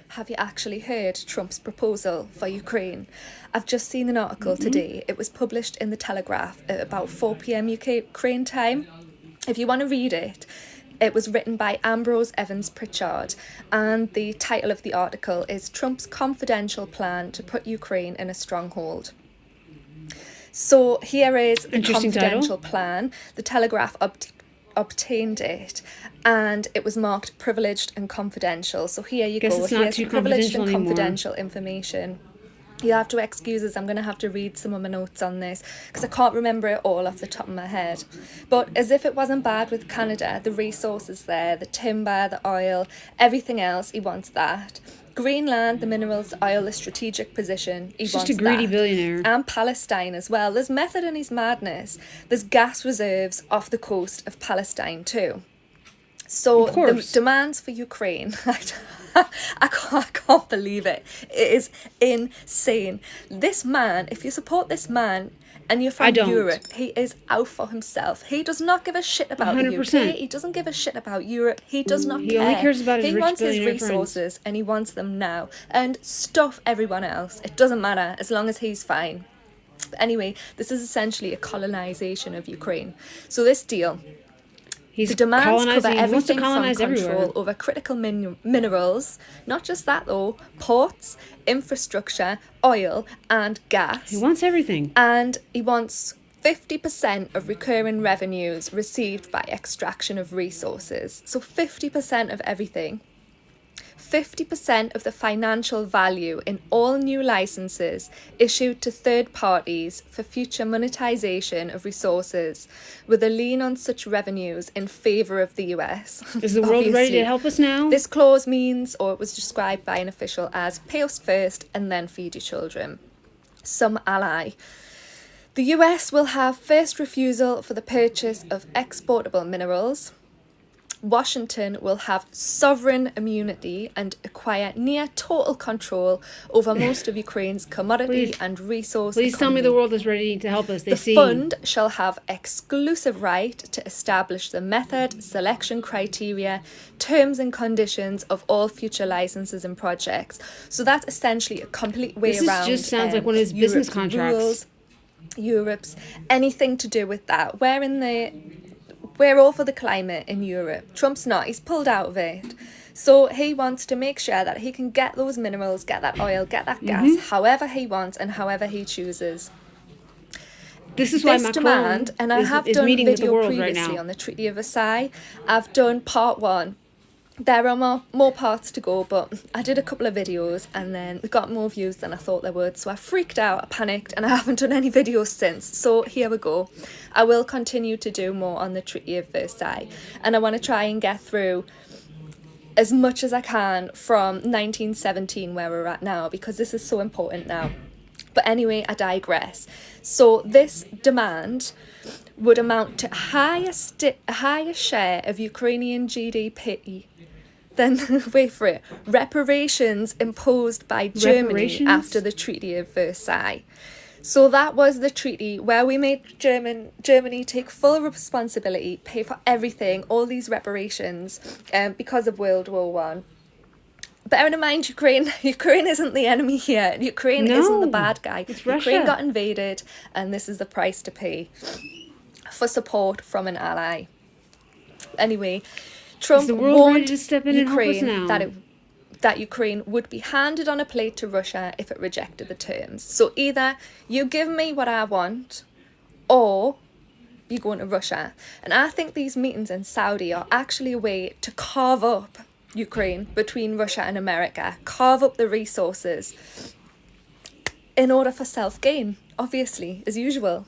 have you actually heard Trump's proposal for Ukraine? I've just seen an article today. It was published in the Telegraph at about 4 p.m. UK Ukraine time. If you want to read it, it was written by Ambrose Evans Pritchard, and the title of the article is Trump's Confidential Plan to Put Ukraine in a Stronghold. So here is the confidential plan. The Telegraph obtained it, and it was marked privileged and confidential. So here you go. Here's privileged and confidential information. You have to excuse us, I'm going to have to read some of my notes on this because I can't remember it all off the top of my head. But as if it wasn't bad with Canada, the resources there, the timber, the oil, everything else, he wants that. Greenland, the minerals, the oil, the strategic position, he wants that. Just a greedy billionaire. And Palestine as well. There's method in his madness. There's gas reserves off the coast of Palestine too. So the demands for Ukraine, I can't believe it. It is insane. This man, if you support this man and you're from Europe, he is out for himself. He does not give a shit about 100%. The UK. He doesn't give a shit about Europe. He does not care. He only cares about his rich wants his billionaire resources friends. And he wants them now. And stuff everyone else. It doesn't matter as long as he's fine. But anyway, this is essentially a colonization of Ukraine. So this deal... The demands cover everything from control over critical minerals, not just that though, ports, infrastructure, oil and gas. He wants everything. And he wants 50% of recurring revenues received by extraction of resources. So 50% of everything. 50% of the financial value in all new licenses issued to third parties for future monetization of resources, with a lean on such revenues in favour of the US. Is the world ready to help us now? This clause means, or it was described by an official as, pay us first and then feed your children. Some ally. The US will have first refusal for the purchase of exportable minerals. Washington will have sovereign immunity and acquire near total control over most of Ukraine's commodity and resource economy. Tell me the world is ready to help us. The fund shall have exclusive right to establish the method, selection criteria, terms and conditions of all future licenses and projects. So that's essentially a complete way around. This just sounds like one of his business contracts. Rules, Europe's anything to do with that. We're all for the climate in Europe. Trump's not. He's pulled out of it. So he wants to make sure that he can get those minerals, get that oil, get that gas, however he wants and however he chooses. This is why Macron demand, and I have done video previously on the Treaty of Versailles. I've done part 1. There are more parts to go, but I did a couple of videos and then it got more views than I thought they would. So I freaked out, I panicked, and I haven't done any videos since. So here we go. I will continue to do more on the Treaty of Versailles. And I want to try and get through as much as I can from 1917, where we're at now, because this is so important now. But anyway, I digress. So this demand would amount to a higher share of Ukrainian GDP than, wait for it, reparations imposed by Germany after the Treaty of Versailles. So that was the treaty where we made Germany take full responsibility, pay for everything, all these reparations, because of World War One. Bearing in mind, Ukraine isn't the enemy here. Ukraine isn't the bad guy. It's Russia. Ukraine got invaded, and this is the price to pay for support from an ally. Anyway, Trump warned Ukraine that Ukraine would be handed on a plate to Russia if it rejected the terms. So either you give me what I want, or you go into Russia. And I think these meetings in Saudi are actually a way to carve up Ukraine between Russia and America, carve up the resources in order for self-gain, obviously, as usual.